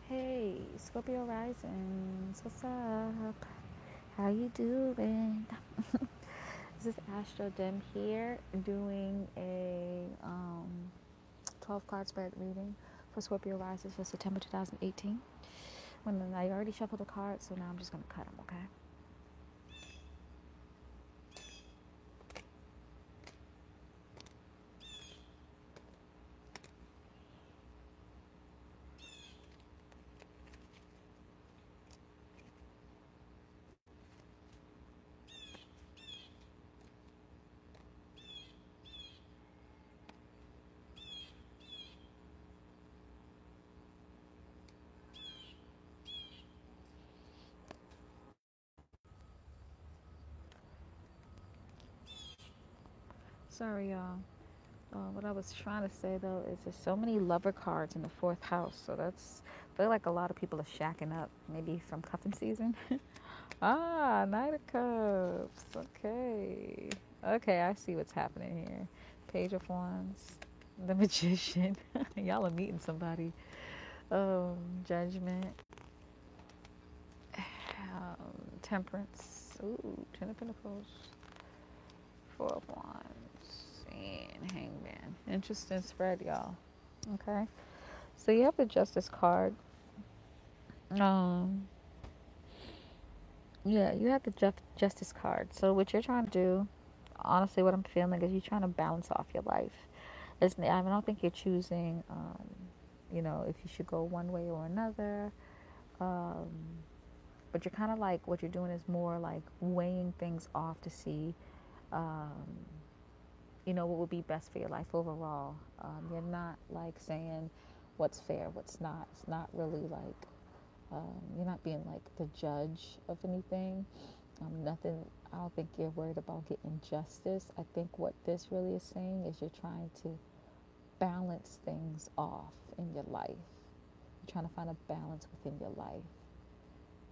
Hey, Scorpio Risings, what's up? How you doing? This is Astro Dim here doing a 12 card spread reading for Scorpio Risings for September 2018. When I already shuffled the cards, so now I'm just going to cut them, okay? Sorry, y'all. What I was trying to say though is there's so many lover cards in the fourth house, so I feel like a lot of people are shacking up, maybe from cuffing season. Ah, Knight of Cups. Okay. Okay, I see what's happening here. Page of Wands. The Magician. Y'all are meeting somebody. Judgment. Temperance. Ooh, Ten of Pentacles. Four of Wands. And Hangman. Interesting spread, y'all. Okay. So you have the Justice card. Um, yeah, you have the Justice card. So what you're trying to do, honestly, what I'm feeling is you're trying to balance off your life. I don't think you're choosing, if you should go one way or another. Um, but you're kind of like, what you're doing is more like weighing things off to see, um, what would be best for your life overall. You're not like saying what's fair, what's not. It's not really like, you're not being like the judge of anything. Nothing, I don't think you're worried about getting justice. I think what this really is saying is you're trying to balance things off in your life. You're trying to find a balance within your life.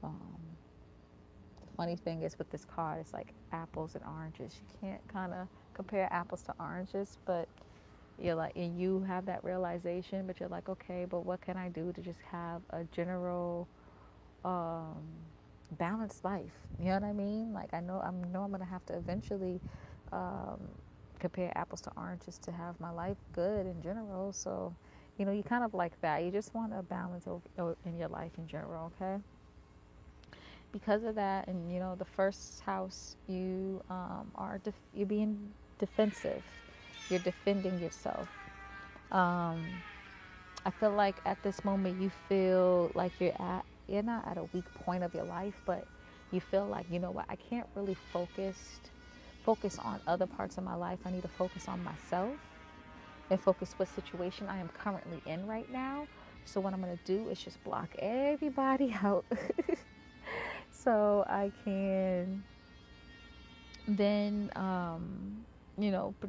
Um, the funny thing is with this card, it's like apples and oranges. You can't kind of compare apples to oranges, but you're like, and you have that realization, but you're like, okay, but what can I do to just have a general um, balanced life? You know what I mean? Like I know I'm gonna have to eventually um, compare apples to oranges to have my life good in general. So, you kind of like that. You just want a balance in your life in general, okay? Because of that, and the first house, you're being defensive. You're defending yourself. Um, I feel like at this moment you feel like you're not at a weak point of your life, but you feel like, you know what, I can't really focus on other parts of my life. I need to focus on myself and focus what situation I am currently in right now. So what I'm gonna do is just block everybody out so I can then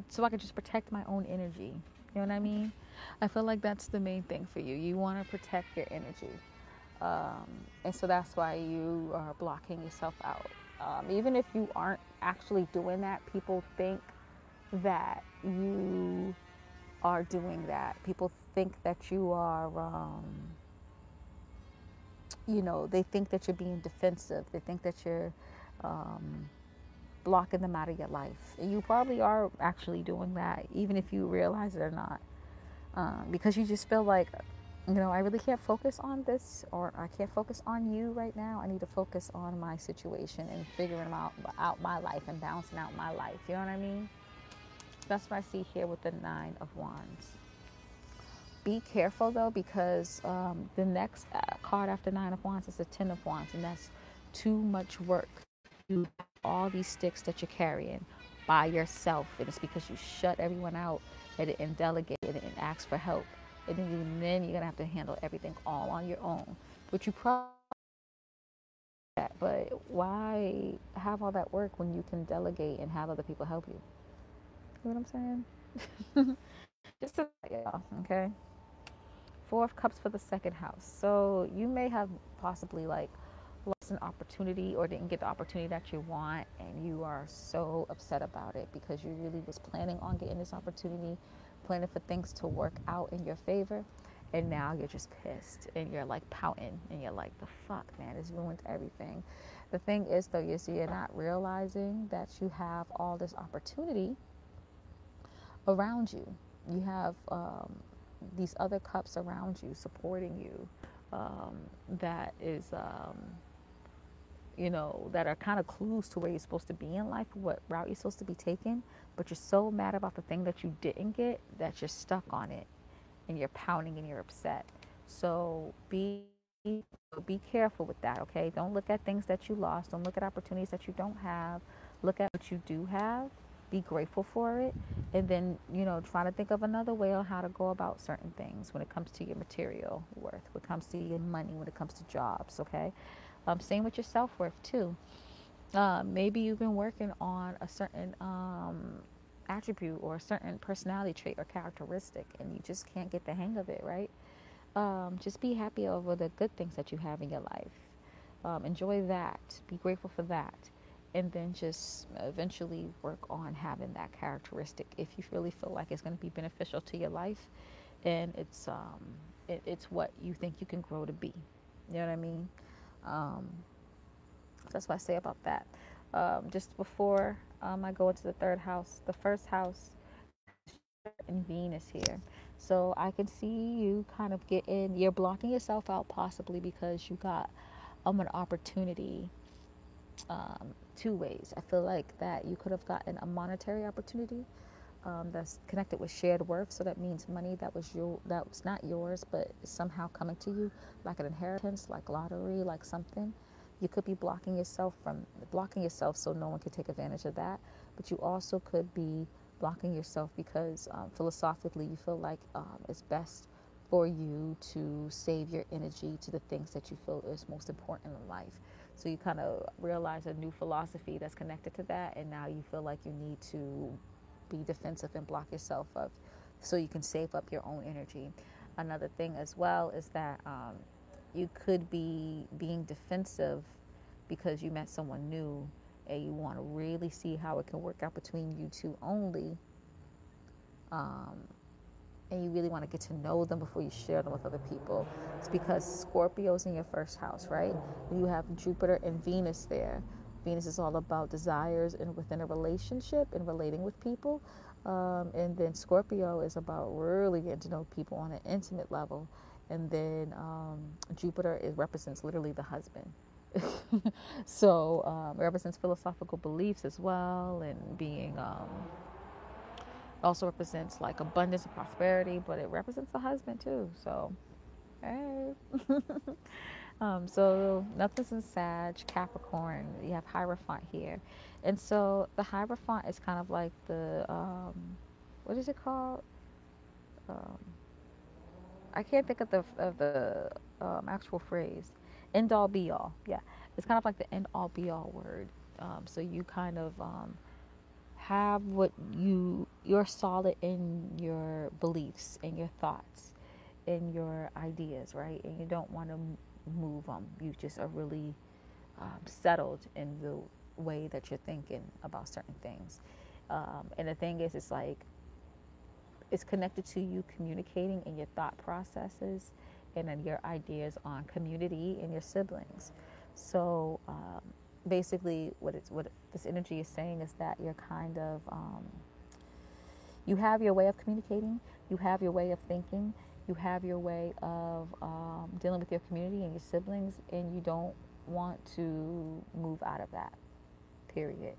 so I can just protect my own energy. You know what I mean? I feel like that's the main thing for you. You want to protect your energy, um, and so that's why you are blocking yourself out. Even if you aren't actually doing that, people think that you are doing that. People think that you are, they think that you're being defensive. They think that you're um, blocking them out of your life. And you probably are actually doing that, even if you realize it or not. Because you just feel like, I really can't focus on this, or I can't focus on you right now. I need to focus on my situation and figuring out my life and balancing out my life. You know what I mean? That's what I see here with the Nine of Wands. Be careful though, because the next card after Nine of Wands is the Ten of Wands, and that's too much work. You have all these sticks that you're carrying by yourself, and it's because you shut everyone out and delegated and asked for help, and then you're gonna have to handle everything all on your own, which you probably that. But why have all that work when you can delegate and have other people help you? You know what I'm saying? Just to, yeah, okay. Four of Cups for the second house. So you may have possibly like lost an opportunity or didn't get the opportunity that you want, and you are so upset about it because you really was planning on getting this opportunity, planning for things to work out in your favor. and now you're just pissed and you're like pouting and you're like, the fuck, man, it's ruined everything. The thing is, though, you're not realizing that you have all this opportunity around you. You have these other cups around you supporting you, that is, that are kind of clues to where you're supposed to be in life, what route you're supposed to be taking. But you're so mad about the thing that you didn't get that you're stuck on it and you're pounding and you're upset. So be careful with that, okay? Don't look at things that you lost. Don't look at opportunities that you don't have. Look at what you do have. Be grateful for it. And then, try to think of another way on how to go about certain things when it comes to your material worth, when it comes to your money, when it comes to jobs, okay? Same with your self-worth, too. Maybe you've been working on a certain attribute or a certain personality trait or characteristic and you just can't get the hang of it, right? Just be happy over the good things that you have in your life. Enjoy that. Be grateful for that. And then just eventually work on having that characteristic if you really feel like it's going to be beneficial to your life and it's what you think you can grow to be. You know what I mean? Um, that's what I say about that. Just before I go into the third house, the first house and Venus here. So I can see you kind of you're blocking yourself out possibly because you got an opportunity, two ways. I feel like that you could have gotten a monetary opportunity that's connected with shared worth. So that means money that was not yours, but is somehow coming to you, like an inheritance, like lottery, like something. You could be blocking yourself so no one can take advantage of that. But you also could be blocking yourself because philosophically you feel like it's best for you to save your energy to the things that you feel is most important in life. So you kind of realize a new philosophy that's connected to that, and now you feel like you need to be defensive and block yourself up so you can save up your own energy. Another thing as well is that you could be being defensive because you met someone new and you want to really see how it can work out between you two only. And you really want to get to know them before you share them with other people. It's because Scorpio's in your first house, right? And you have Jupiter and Venus there. Venus is all about desires and within a relationship and relating with people. And then Scorpio is about really getting to know people on an intimate level. And then Jupiter represents literally the husband. So it represents philosophical beliefs as well and being also represents like abundance and prosperity, but it represents the husband too. So, hey. So nothing's in Sag, Capricorn. You have Hierophant here, and so the Hierophant is kind of like the what is it called? Um, I can't think of the actual phrase. End all be all. Yeah, it's kind of like the end all be all word. So you kind of have you're solid in your beliefs and your thoughts and your ideas, right? And you don't want to move them. You just are really settled in the way that you're thinking about certain things. And the thing is, it's like it's connected to you communicating in your thought processes and then your ideas on community and your siblings. So basically, what this energy is saying is that you're kind of you have your way of communicating, you have your way of thinking, you have your way of dealing with your community and your siblings, and you don't want to move out of that. Period.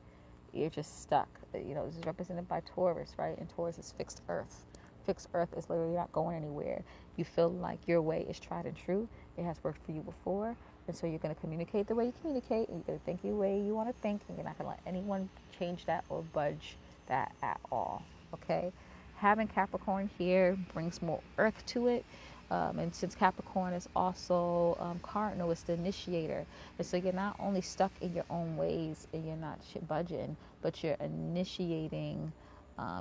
You're just stuck. This is represented by Taurus, right? And Taurus is fixed earth. Fixed earth is literally not going anywhere. You feel like your way is tried and true. It has worked for you before. And so you're going to communicate the way you communicate, and you're going to think the way you want to think, and you're not going to let anyone change that or budge that at all. Okay? Having Capricorn here brings more earth to it. And since Capricorn is also cardinal, it's the initiator. And so you're not only stuck in your own ways and you're not budging, but you're initiating,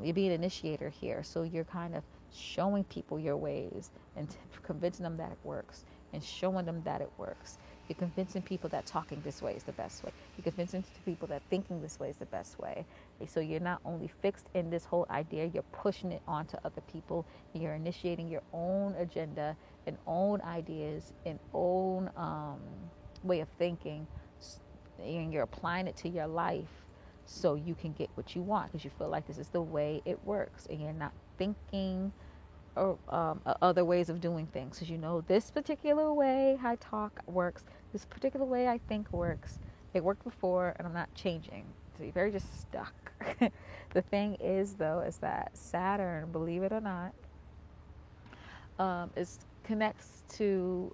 you're being an initiator here. So you're kind of showing people your ways and convincing them that it works and showing them that it works. You're convincing people that talking this way is the best way. You're convincing people that thinking this way is the best way. So you're not only fixed in this whole idea, you're pushing it onto other people. And you're initiating your own agenda and own ideas and own way of thinking, and you're applying it to your life so you can get what you want because you feel like this is the way it works, and you're not thinking or other ways of doing things because you know this particular way I talk works, this particular way I think works. It worked before and I'm not changing. So you're very just stuck. The thing is though is that Saturn, believe it or not, is connects to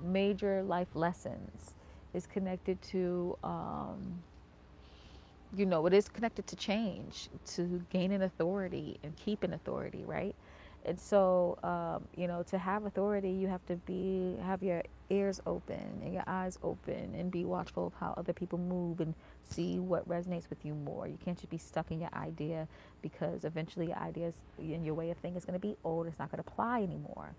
major life lessons. Is connected to it is connected to change, to gaining authority and keeping authority, right? And so, to have authority, you have to have your ears open and your eyes open and be watchful of how other people move and see what resonates with you more. You can't just be stuck in your idea because eventually your ideas and your way of thinking is going to be old. It's not going to apply anymore.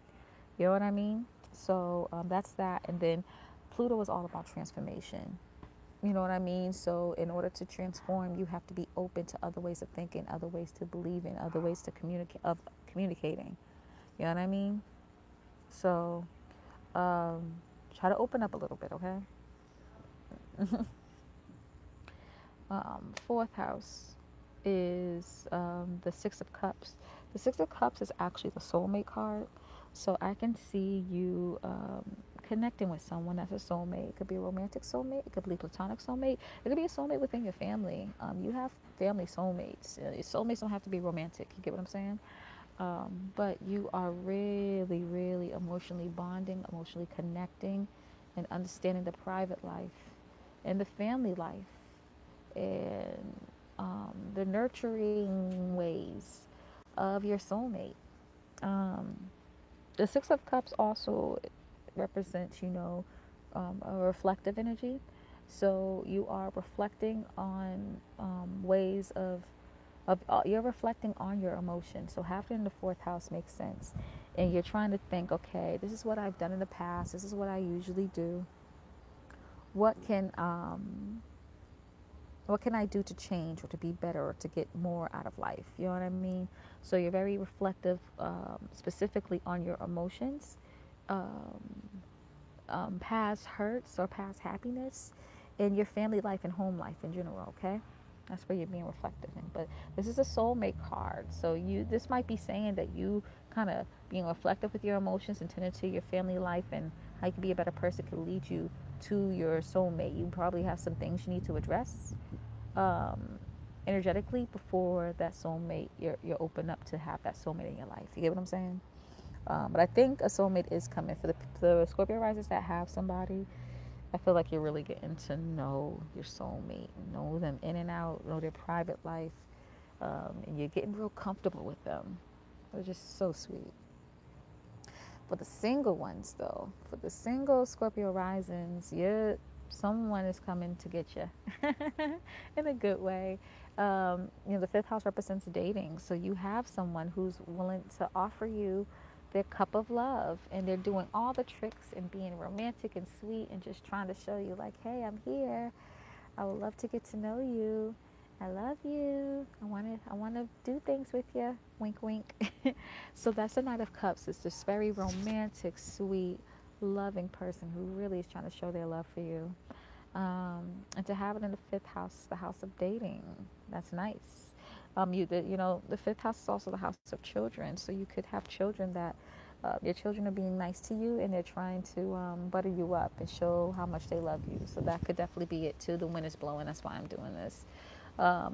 You know what I mean? So that's that. And then Pluto is all about transformation. You know what I mean? So in order to transform, you have to be open to other ways of thinking, other ways to believing, other ways to communicating. You know what I mean? So try to open up a little bit, okay? Fourth house is the Six of Cups. The Six of Cups is actually the soulmate card. So I can see you connecting with someone that's a soulmate. It could be a romantic soulmate. It could be a platonic soulmate. It could be a soulmate within your family. You have family soulmates. Your soulmates don't have to be romantic. You get what I'm saying? But you are really, really emotionally bonding, emotionally connecting, and understanding the private life and the family life and the nurturing ways of your soulmate. Um, the Six of Cups also represents, a reflective energy. So you are reflecting on ways of you're reflecting on your emotions. So having it in the fourth house makes sense, and you're trying to think, okay, this is what I've done in the past. This is what I usually do. What can what can I do to change or to be better or to get more out of life? You know what I mean? So you're very reflective, specifically on your emotions, um, past hurts or past happiness, in your family life and home life in general. Okay, that's where you're being reflective in. But this is a soulmate card, so this might be saying that you kind of being reflective with your emotions and tending to your family life and how you can be a better person can lead you to your soulmate. You probably have some things you need to address um, energetically before that soulmate. You're open up to have that soulmate in your life. You get what I'm saying? But I think a soulmate is coming for the Scorpio risers that have somebody. I feel like you're really getting to know your soulmate, know them in and out, know their private life, and you're getting real comfortable with them. They're just so sweet. For the single ones, though, for the single Scorpio risings, someone is coming to get you in a good way. The fifth house represents dating, so you have someone who's willing to offer you their cup of love, and they're doing all the tricks and being romantic and sweet and just trying to show you, like, hey, I'm here. I would love to get to know you. I love you. I want to do things with you. Wink, wink. So that's the Knight of Cups. It's this very romantic, sweet, loving person who really is trying to show their love for you. And to have it in the fifth house, the house of dating, that's nice. The fifth house is also the house of children. So you could have children that your children are being nice to you and they're trying to butter you up and show how much they love you. So that could definitely be it too. The wind is blowing. That's why I'm doing this. The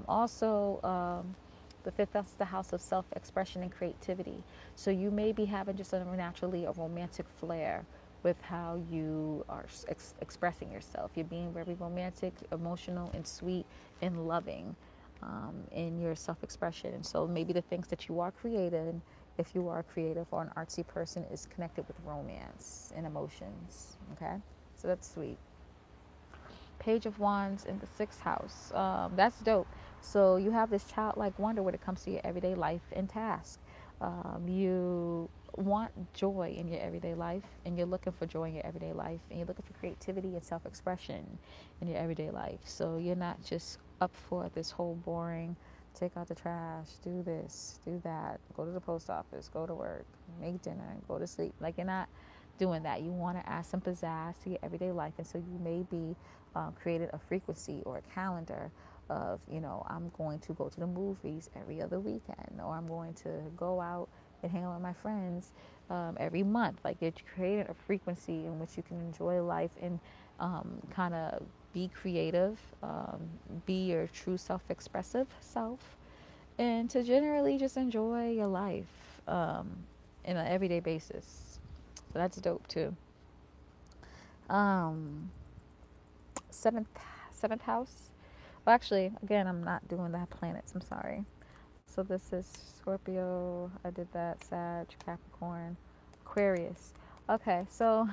fifth house is the house of self-expression and creativity. So you may be having just naturally a romantic flair with how you are expressing yourself. You're being very romantic, emotional, and sweet and loving in your self-expression. And so maybe the things that you are creating, if you are a creative or an artsy person, is connected with romance and emotions. Okay, so that's sweet. Page of Wands in the sixth house. That's dope. So you have this childlike wonder when it comes to your everyday life and task. You want joy in your everyday life, and you're looking for joy in your everyday life, and you're looking for creativity and self-expression in your everyday life. So you're not just up for this whole boring, take out the trash, do this, do that, go to the post office, go to work, make dinner, and go to sleep. Like, you're not doing that. You want to add some pizzazz to your everyday life, and so you may be created a frequency or a calendar of, I'm going to go to the movies every other weekend, or I'm going to go out and hang out with my friends every month. Like, you're creating a frequency in which you can enjoy life and kind of be creative, be your true self-expressive self, and to generally just enjoy your life in an everyday basis. So that's dope too. Um, seventh seventh house. Well, actually, again, I'm not doing the planets. I'm sorry. So this is Scorpio. I did that. Sag, Capricorn, Aquarius. Okay, so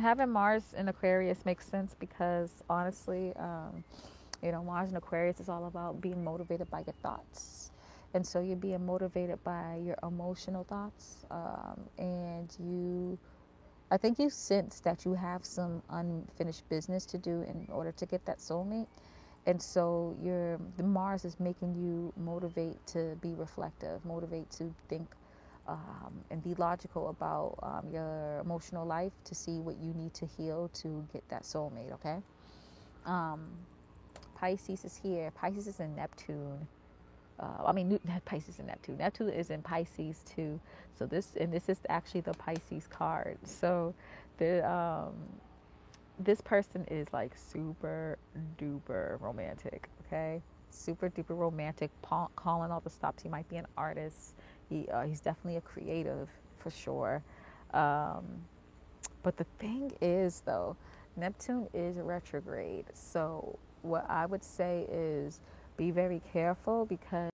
having Mars in Aquarius makes sense because honestly, Mars in Aquarius is all about being motivated by your thoughts. And so you're being motivated by your emotional thoughts. I think you sense that you have some unfinished business to do in order to get that soulmate. And so the Mars is making you motivate to be reflective, motivate to think and be logical about your emotional life to see what you need to heal to get that soulmate, okay? Um, Pisces is here. Pisces is in Neptune. Not Pisces and Neptune. Neptune is in Pisces too. So this is actually the Pisces card. So the this person is like super duper romantic. Okay, super duper romantic. Calling all the stops. He might be an artist. He's definitely a creative for sure. Um, but the thing is, though, Neptune is retrograde. So what I would say is be very careful because